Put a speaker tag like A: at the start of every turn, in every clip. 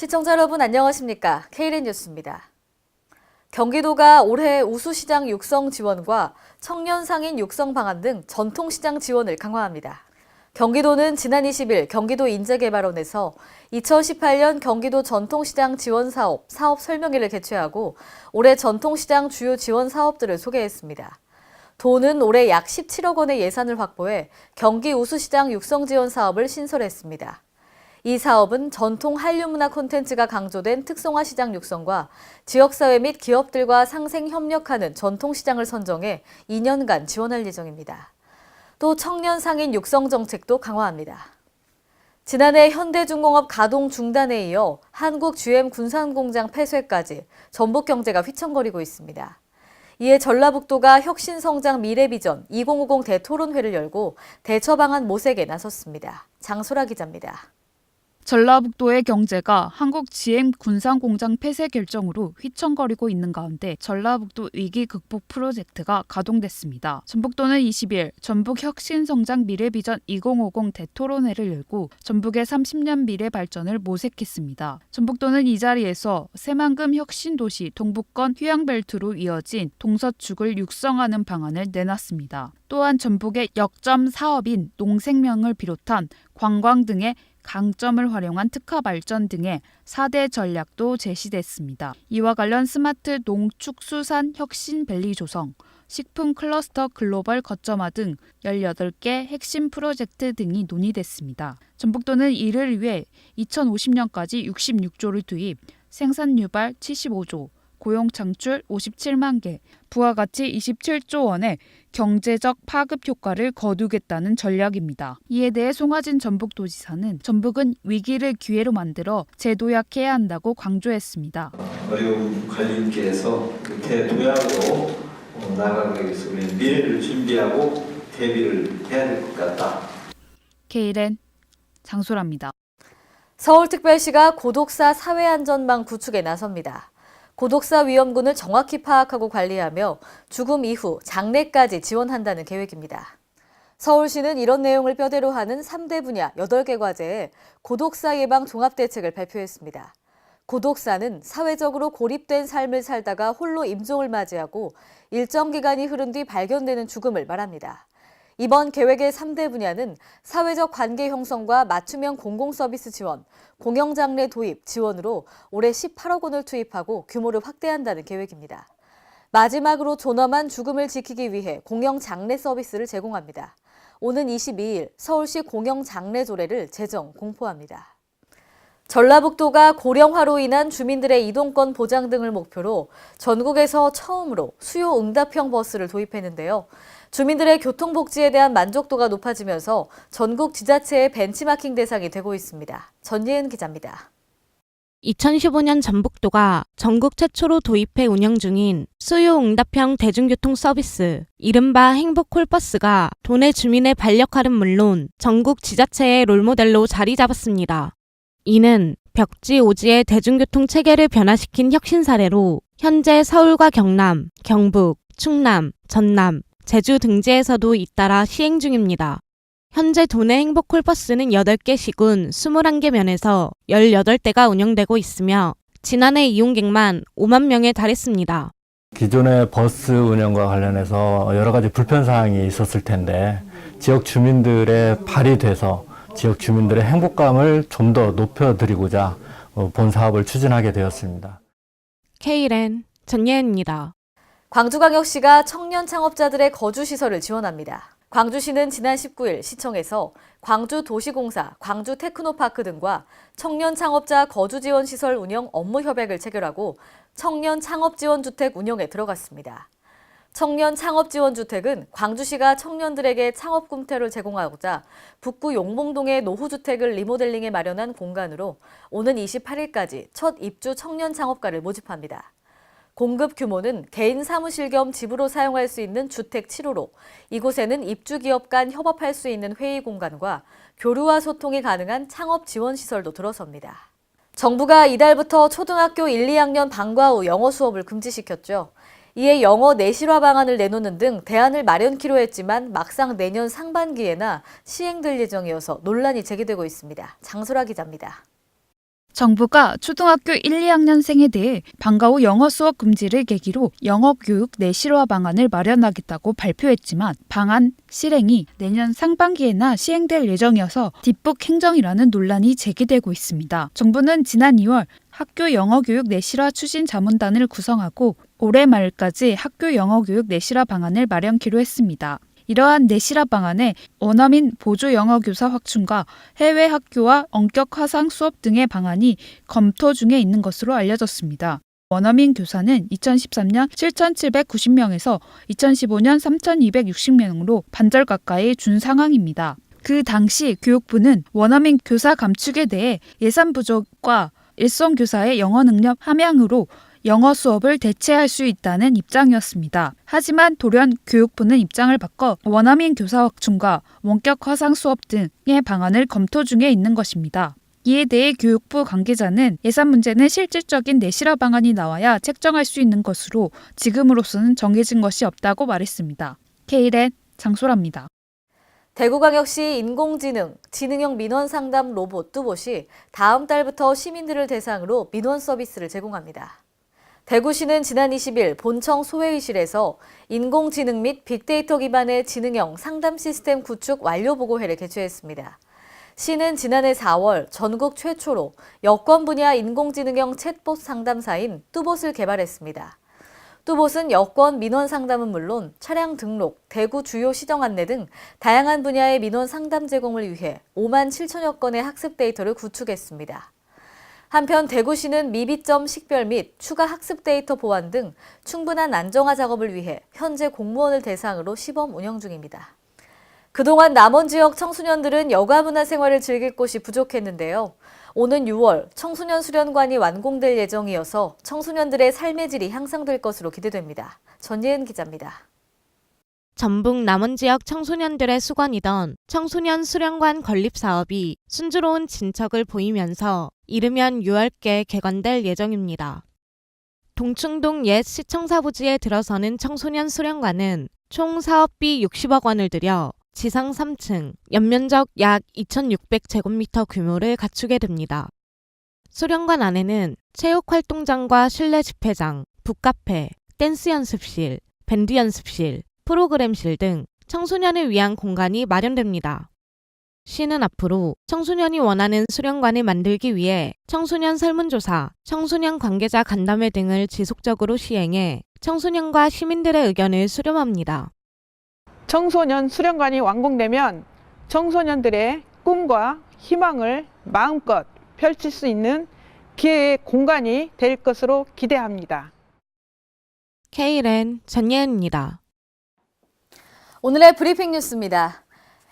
A: 시청자 여러분 안녕하십니까? K랜 뉴스입니다. 경기도가 올해 우수시장 육성 지원과 청년 상인 육성 방안 등 전통시장 지원을 강화합니다. 경기도는 지난 20일 경기도 인재개발원에서 2018년 경기도 전통시장 지원 사업 설명회를 개최하고 올해 전통시장 주요 지원 사업들을 소개했습니다. 도는 올해 약 17억 원의 예산을 확보해 경기 우수시장 육성 지원 사업을 신설했습니다. 이 사업은 전통 한류문화 콘텐츠가 강조된 특성화 시장 육성과 지역사회 및 기업들과 상생 협력하는 전통시장을 선정해 2년간 지원할 예정입니다. 또 청년 상인 육성 정책도 강화합니다. 지난해 현대중공업 가동 중단에 이어 한국 GM 군산공장 폐쇄까지 전북 경제가 휘청거리고 있습니다. 이에 전라북도가 혁신성장 미래비전 2050 대토론회를 열고 대처 방안 모색에 나섰습니다. 장소라 기자입니다.
B: 전라북도의 경제가 한국 GM 군산공장 폐쇄 결정으로 휘청거리고 있는 가운데 전라북도 위기 극복 프로젝트가 가동됐습니다. 전북도는 20일 전북 혁신성장 미래비전 2050 대토론회를 열고 전북의 30년 미래 발전을 모색했습니다. 전북도는 이 자리에서 새만금 혁신도시 동북권 휴양벨트로 이어진 동서축을 육성하는 방안을 내놨습니다. 또한 전북의 역점 사업인 농생명을 비롯한 관광 등의 강점을 활용한 특화 발전 등의 4대 전략도 제시됐습니다. 이와 관련 스마트 농축수산 혁신밸리 조성, 식품 클러스터 글로벌 거점화 등 18개 핵심 프로젝트 등이 논의됐습니다. 전북도는 이를 위해 2050년까지 66조를 투입, 생산 유발 75조, 고용 창출 57만 개, 부가가치 27조 원의 경제적 파급 효과를 거두겠다는 전략입니다. 이에 대해 송하진 전북도지사는 전북은 위기를 기회로 만들어 재도약해야 한다고 강조했습니다.
C: 어려운 관리인께서 대도약으로 나아가기 위해서 우리 미래를 준비하고 대비를 해야 될 것 같다.
B: K랜 장소라입니다.
A: 서울특별시가 고독사 사회안전망 구축에 나섭니다. 고독사 위험군을 정확히 파악하고 관리하며 죽음 이후 장례까지 지원한다는 계획입니다. 서울시는 이런 내용을 뼈대로 하는 3대 분야 8개 과제에 고독사 예방 종합대책을 발표했습니다. 고독사는 사회적으로 고립된 삶을 살다가 홀로 임종을 맞이하고 일정 기간이 흐른 뒤 발견되는 죽음을 말합니다. 이번 계획의 3대 분야는 사회적 관계 형성과 맞춤형 공공서비스 지원, 공영장례 도입 지원으로 올해 18억 원을 투입하고 규모를 확대한다는 계획입니다. 마지막으로 존엄한 죽음을 지키기 위해 공영장례 서비스를 제공합니다. 오는 22일 서울시 공영장례조례를 제정 공포합니다. 전라북도가 고령화로 인한 주민들의 이동권 보장 등을 목표로 전국에서 처음으로 수요 응답형 버스를 도입했는데요. 주민들의 교통복지에 대한 만족도가 높아지면서 전국 지자체의 벤치마킹 대상이 되고 있습니다. 전예은 기자입니다.
D: 2015년 전북도가 전국 최초로 도입해 운영 중인 수요응답형 대중교통 서비스, 이른바 행복콜버스가 도내 주민의 반려칼은 물론 전국 지자체의 롤모델로 자리 잡았습니다. 이는 벽지 오지의 대중교통 체계를 변화시킨 혁신 사례로 현재 서울과 경남, 경북, 충남, 전남, 제주 등지에서도 잇따라 시행 중입니다. 현재 도내 행복콜버스는 8개 시군 21개 면에서 18대가 운영되고 있으며 지난해 이용객만 5만 명에 달했습니다.
E: 기존의 버스 운영과 관련해서 여러 가지 불편사항이 있었을 텐데 지역 주민들의 발이 돼서 지역 주민들의 행복감을 좀 더 높여드리고자 본 사업을 추진하게 되었습니다.
D: K랜 전예은입니다.
A: 광주광역시가 청년 창업자들의 거주시설을 지원합니다. 광주시는 지난 19일 시청에서 광주도시공사, 광주테크노파크 등과 청년 창업자 거주지원시설 운영 업무 협약을 체결하고 청년 창업지원주택 운영에 들어갔습니다. 청년 창업지원주택은 광주시가 청년들에게 창업 꿈터를 제공하고자 북구 용봉동의 노후주택을 리모델링해 마련한 공간으로 오는 28일까지 첫 입주 청년 창업가를 모집합니다. 공급 규모는 개인 사무실 겸 집으로 사용할 수 있는 주택 7호로 이곳에는 입주기업 간 협업할 수 있는 회의 공간과 교류와 소통이 가능한 창업 지원 시설도 들어섭니다. 정부가 이달부터 초등학교 1, 2학년 방과 후 영어 수업을 금지시켰죠. 이에 영어 내실화 방안을 내놓는 등 대안을 마련키로 했지만 막상 내년 상반기에나 시행될 예정이어서 논란이 제기되고 있습니다. 장소라 기자입니다.
B: 정부가 초등학교 1, 2학년생에 대해 방과 후 영어 수업 금지를 계기로 영어교육 내실화 방안을 마련하겠다고 발표했지만 방안 실행이 내년 상반기에나 시행될 예정이어서 뒷북 행정이라는 논란이 제기되고 있습니다. 정부는 지난 2월 학교 영어교육 내실화 추진 자문단을 구성하고 올해 말까지 학교 영어교육 내실화 방안을 마련키로 했습니다. 이러한 내실화 방안에 원어민 보조 영어 교사 확충과 해외 학교와 원격 화상 수업 등의 방안이 검토 중에 있는 것으로 알려졌습니다. 원어민 교사는 2013년 7,790명에서 2015년 3,260명으로 반절 가까이 준 상황입니다. 그 당시 교육부는 원어민 교사 감축에 대해 예산 부족과 일선 교사의 영어 능력 함양으로 영어 수업을 대체할 수 있다는 입장이었습니다. 하지만 돌연 교육부는 입장을 바꿔 원어민 교사 확충과 원격 화상 수업 등의 방안을 검토 중에 있는 것입니다. 이에 대해 교육부 관계자는 예산 문제는 실질적인 내실화 방안이 나와야 책정할 수 있는 것으로 지금으로서는 정해진 것이 없다고 말했습니다. K랜 장소라입니다.
A: 대구광역시 인공지능, 지능형 민원 상담 로봇 뚜봇이 다음 달부터 시민들을 대상으로 민원 서비스를 제공합니다. 대구시는 지난 20일 본청 소회의실에서 인공지능 및 빅데이터 기반의 지능형 상담 시스템 구축 완료 보고회를 개최했습니다. 시는 지난해 4월 전국 최초로 여권 분야 인공지능형 챗봇 상담사인 뚜봇을 개발했습니다. 뚜봇은 여권 민원 상담은 물론 차량 등록, 대구 주요 시정 안내 등 다양한 분야의 민원 상담 제공을 위해 5만 7천여 건의 학습 데이터를 구축했습니다. 한편 대구시는 미비점 식별 및 추가 학습 데이터 보완 등 충분한 안정화 작업을 위해 현재 공무원을 대상으로 시범 운영 중입니다. 그동안 남원 지역 청소년들은 여가 문화 생활을 즐길 곳이 부족했는데요. 오는 6월 청소년 수련관이 완공될 예정이어서 청소년들의 삶의 질이 향상될 것으로 기대됩니다. 전예은 기자입니다.
D: 전북 남원 지역 청소년들의 수건이던 청소년 수련관 건립 사업이 순조로운 진척을 보이면서 이르면 6월께 개관될 예정입니다. 동충동 옛 시청사 부지에 들어서는 청소년 수련관은 총 사업비 60억 원을 들여 지상 3층, 연면적 약 2,600제곱미터 규모를 갖추게 됩니다. 수련관 안에는 체육활동장과 실내 집회장, 북카페, 댄스 연습실, 밴드 연습실, 프로그램실 등 청소년을 위한 공간이 마련됩니다. 시는 앞으로 청소년이 원하는 수련관을 만들기 위해 청소년 설문조사, 청소년 관계자 간담회 등을 지속적으로 시행해 청소년과 시민들의 의견을 수렴합니다.
F: 청소년 수련관이 완공되면 청소년들의 꿈과 희망을 마음껏 펼칠 수 있는 기회의 공간이 될 것으로 기대합니다.
D: K랜 전예은입니다.
A: 오늘의 브리핑 뉴스입니다.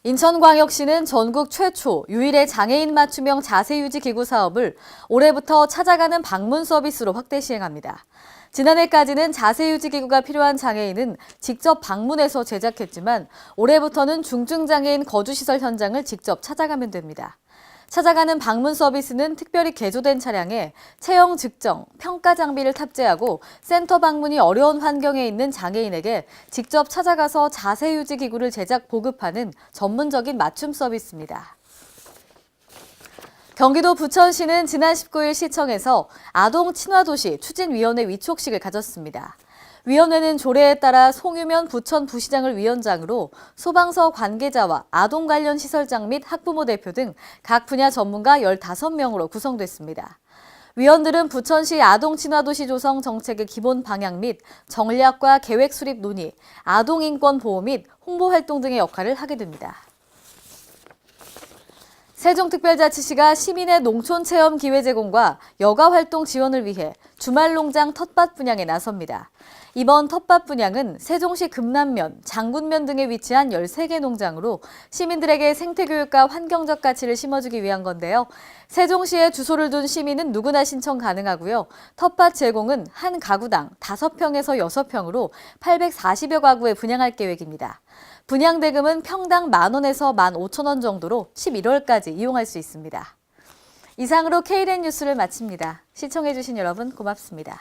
A: 인천광역시는 전국 최초 유일의 장애인 맞춤형 자세유지 기구 사업을 올해부터 찾아가는 방문 서비스로 확대 시행합니다. 지난해까지는 자세유지 기구가 필요한 장애인은 직접 방문해서 제작했지만 올해부터는 중증장애인 거주시설 현장을 직접 찾아가면 됩니다. 찾아가는 방문 서비스는 특별히 개조된 차량에 체형 측정, 평가 장비를 탑재하고 센터 방문이 어려운 환경에 있는 장애인에게 직접 찾아가서 자세유지 기구를 제작 보급하는 전문적인 맞춤 서비스입니다. 경기도 부천시는 지난 19일 시청에서 아동 친화도시 추진위원회 위촉식을 가졌습니다. 위원회는 조례에 따라 송유면 부천 부시장을 위원장으로 소방서 관계자와 아동 관련 시설장 및 학부모 대표 등 각 분야 전문가 15명으로 구성됐습니다. 위원들은 부천시 아동 친화도시 조성 정책의 기본 방향 및 전략과 계획 수립 논의, 아동 인권 보호 및 홍보 활동 등의 역할을 하게 됩니다. 세종특별자치시가 시민의 농촌 체험 기회 제공과 여가 활동 지원을 위해 주말 농장 텃밭 분양에 나섭니다. 이번 텃밭 분양은 세종시 금남면, 장군면 등에 위치한 13개 농장으로 시민들에게 생태교육과 환경적 가치를 심어주기 위한 건데요. 세종시에 주소를 둔 시민은 누구나 신청 가능하고요. 텃밭 제공은 한 가구당 5평에서 6평으로 840여 가구에 분양할 계획입니다. 분양 대금은 평당 10,000원에서 15,000원 정도로 11월까지 이용할 수 있습니다. 이상으로 K랜 뉴스를 마칩니다. 시청해주신 여러분 고맙습니다.